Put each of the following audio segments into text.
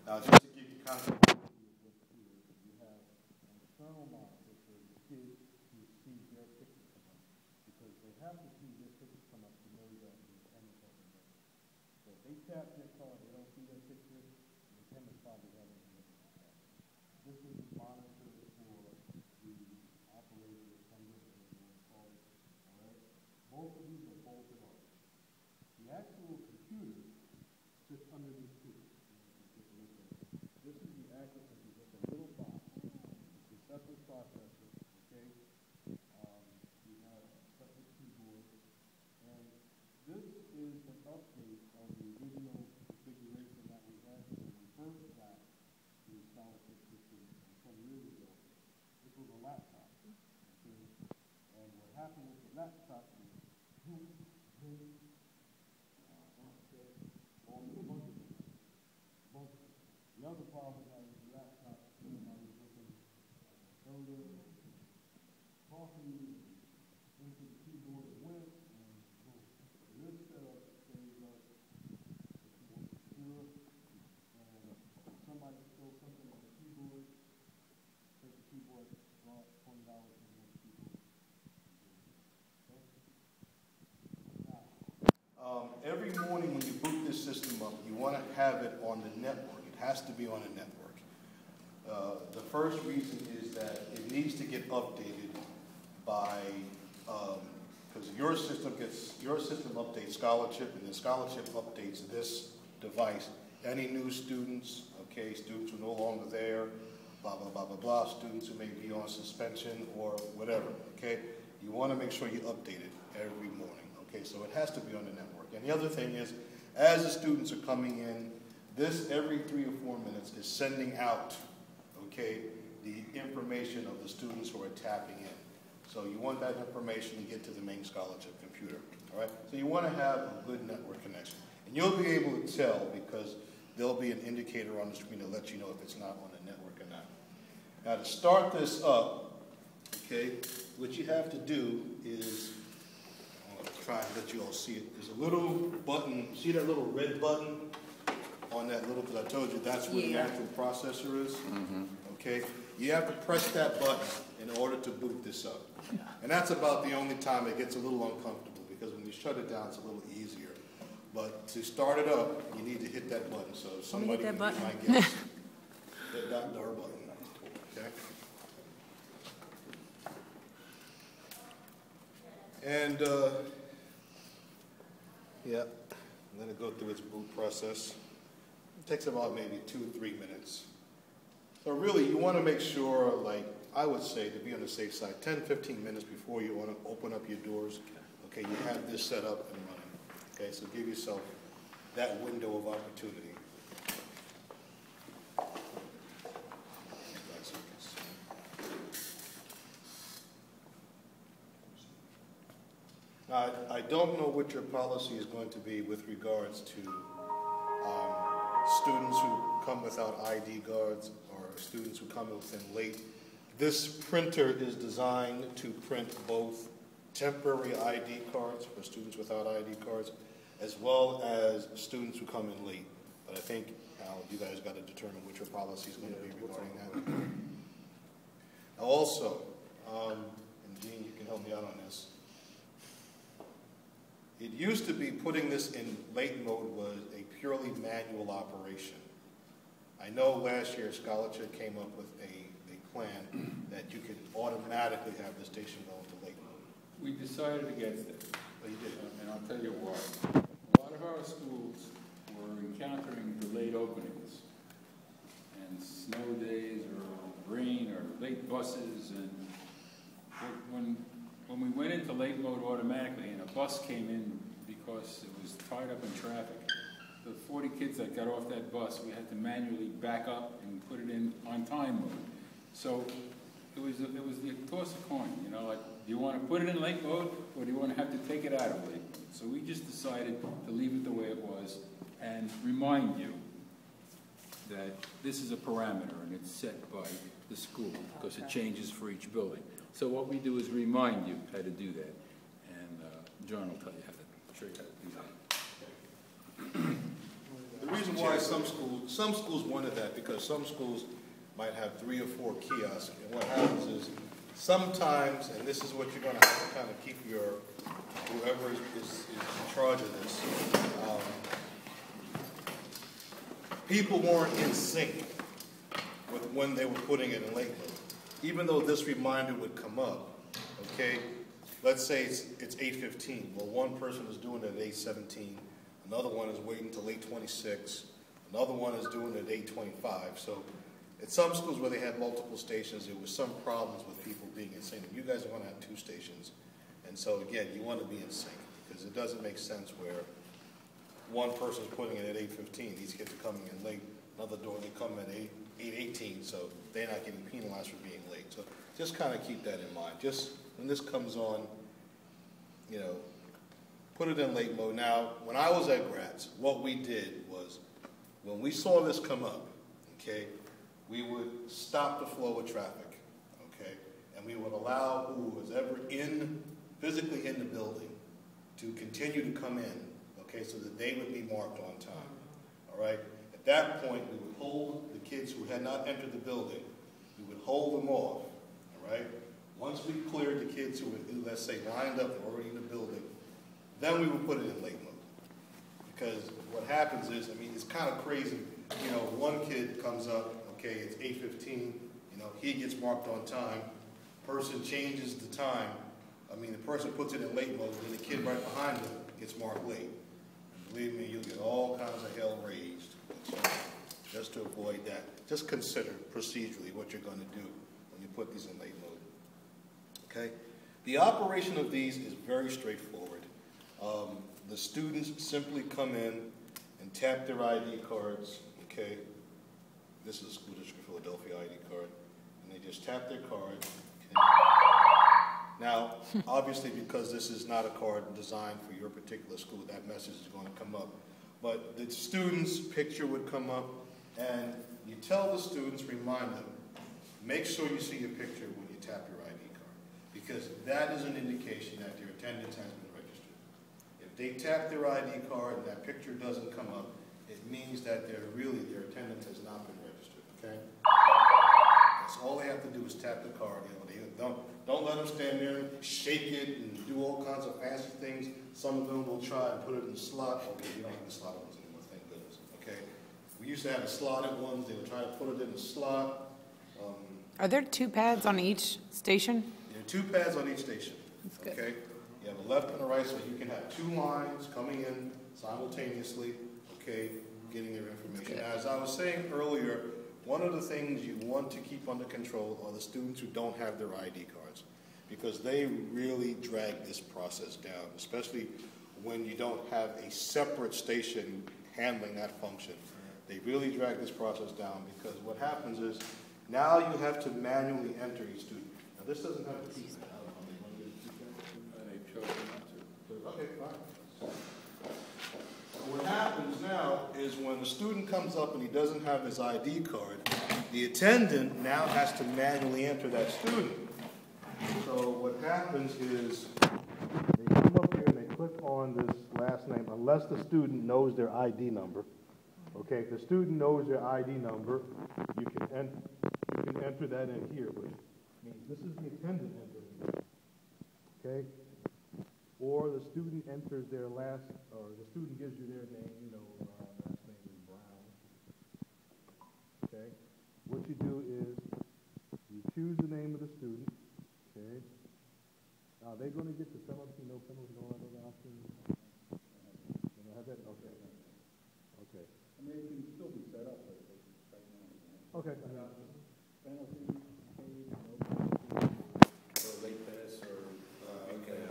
Now, just to give you kind of an overview of what's here, you have an external monitor for the kids to see their pictures come up, because they have to see their pictures come up to know that the attendance has been made. So if they tap their card, they don't see their picture, the attendance probably hasn't been made. This is the monitor for the operator attendant, whatever you want to call it. All right? Both of these are bolted on. The actual computer sits underneath here. Take a look at it. This is the actual computer. It's a little box. It's a separate processor. Okay. We have a separate keyboard, and this is an update of the original configuration that we had when we first got the scholarship system some years ago. This was a laptop. Okay. And what happened with the laptop is the other problem I was the laptop, I was looking at the soda, coffee, into the keyboard it went, and boom. So this setup saves us, it's more secure, and if somebody stole something on the keyboard, take the keyboard, draw $20 from the keyboard. Okay? Every morning when you boot this system up, you want to have it on the network. It has to be on a network. The first reason is that it needs to get updated by, because your system updates Scholarchip, and then Scholarchip updates this device. Any new students, okay, students who are no longer there, blah, blah, blah, blah, blah, students who may be on suspension or whatever, okay? You want to make sure you update it every morning, okay? So it has to be on the network. And the other thing is, as the students are coming in, this every 3 or 4 minutes is sending out, okay, the information of the students who are tapping in. So you want that information to get to the main Scholarchip computer, all right? So you want to have a good network connection. And you'll be able to tell because there'll be an indicator on the screen to let you know if it's not on the network or not. Now to start this up, okay, what you have to do is, I'm going to try and let you all see it. There's a little button, see that little red button? On that little, because I told you that's where the actual processor is. Okay, you have to press that button in order to boot this up, and that's about the only time it gets a little uncomfortable, because when you shut it down, it's a little easier. But to start it up, you need to hit that button. So somebody can my guess. Hit that door button. Okay. And yeah, let it go through its boot process. It takes about maybe 2 or 3 minutes. So really, you want to make sure, like I would say, to be on the safe side, 10, 15 minutes before you want to open up your doors, okay, you have this set up and running. Okay, so give yourself that window of opportunity. Now, I don't know what your policy is going to be with regards to students who come without ID cards or students who come within late. This printer is designed to print both temporary ID cards for students without ID cards, as well as students who come in late. But I think, Al, you guys got to determine what your policy is going to be regarding that. Now also, and Gene, you can help me out on this. It used to be putting this in late mode was a purely manual operation. I know last year Scholarchip came up with a plan that you could automatically have the station go into late mode. We decided against it. But you did. And I'll tell you why. A lot of our schools were encountering delayed openings and snow days or rain or late buses, and when we went into late mode automatically and a bus came in because it was tied up in traffic, the 40 kids that got off that bus, we had to manually back up and put it in on time mode. So it was the toss of coin, you know, like, do you want to put it in late mode or do you want to have to take it out of late mode? So we just decided to leave it the way it was and remind you that this is a parameter and it's set by the school because it changes for each building. So what we do is remind you how to do that, and John will tell you how to show you how to do that. The reason why some schools wanted that, because some schools might have 3 or 4 kiosks, and what happens is sometimes, and this is what you're going to have to kind of keep whoever is in charge of this, people weren't in sync with when they were putting it in late mode. Even though this reminder would come up, okay, let's say it's 8:15. Well, one person is doing it at 8:17. Another one is waiting until 8:26. Another one is doing it at 8:25. So at some schools where they had multiple stations, there was some problems with people being in sync. You guys are going to have 2 stations. And so, again, you want to be in sync because it doesn't make sense where one person's putting it at 8:15. These kids are coming in late. Another door, they come at 8:18, so they're not getting penalized for being late. So just kind of keep that in mind. Just when this comes on, you know, put it in late mode. Now, when I was at Gratz, what we did was when we saw this come up, okay, we would stop the flow of traffic, okay, and we would allow who was ever physically in the building to continue to come in, okay, so that they would be marked on time, all right? At that point, we would hold the kids who had not entered the building, we would hold them off, all right? Once we cleared the kids who were, let's say, lined up, they're already in the building, then we would put it in late mode. Because what happens is, I mean, it's kind of crazy. You know, one kid comes up, okay, it's 8:15, you know, he gets marked on time, person changes the time, I mean, the person puts it in late mode, and the kid right behind him gets marked late. And believe me, you'll get all kinds of hell raised. So, just to avoid that, just consider procedurally what you're going to do when you put these in late mode. Okay? The operation of these is very straightforward. The students simply come in and tap their ID cards, okay? This is a School District of Philadelphia ID card. And they just tap their card. Okay? Now, obviously, because this is not a card designed for your particular school, that message is going to come up. But the student's picture would come up, and you tell the students, remind them, make sure you see your picture when you tap your ID card, because that is an indication that their attendance has been registered. If they tap their ID card and that picture doesn't come up, it means that their attendance has not been registered, okay? That's all they have to do is tap the card. You know, don't let them stand there and shake it and do all kinds of fancy things. Some of them will try and put it in the slot. Okay, we don't have the slotted ones anymore, thank goodness, okay? We used to have the slotted ones. They would try to put it in the slot. Are there 2 pads on each station? There are 2 pads on each station, okay? You have a left and a right, so you can have 2 lines coming in simultaneously, okay, getting their information. Now, as I was saying earlier, one of the things you want to keep under control are the students who don't have their ID cards, because they really drag this process down, especially when you don't have a separate station handling that function. They really drag this process down, because what happens is now you have to manually enter each student. Now, this doesn't have a keypad. I don't know. You want to get a keypad? They've chosen not to. Okay, fine. What happens now is when the student comes up and he doesn't have his ID card, the attendant now has to manually enter that student. So what happens is they come up here and they click on this last name, unless the student knows their ID number. Okay, if the student knows their ID number, you can enter that in here, which means this is the attendant entering. Okay? Or the student enters their or the student gives you their name, you know, last name is Brown. Okay? What you do is you choose the name of the student. Okay? Are they going to get the penalty, no penalty, all that other options? You know, have that? Okay. Okay. I mean, it can still be set up right now. Okay. Penalty, paid, no penalty, or late pass, or, okay.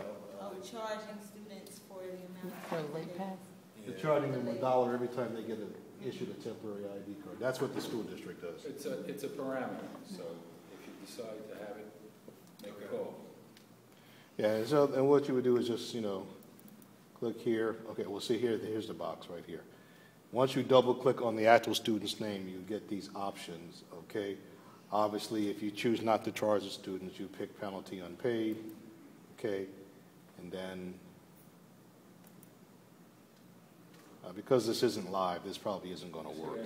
Charging students for the amount. For a late pass? They're charging them $1 every time they get issued a temporary ID card. That's what the school district does. It's a parameter, so if you decide to have it, make a call. Yeah, and what you would do is just, you know, click here. Okay, we'll see here, here's the box right here. Once you double click on the actual student's name, you get these options, okay? Obviously, if you choose not to charge the students, you pick penalty unpaid, okay? And then, Because this isn't live, this probably isn't going to work.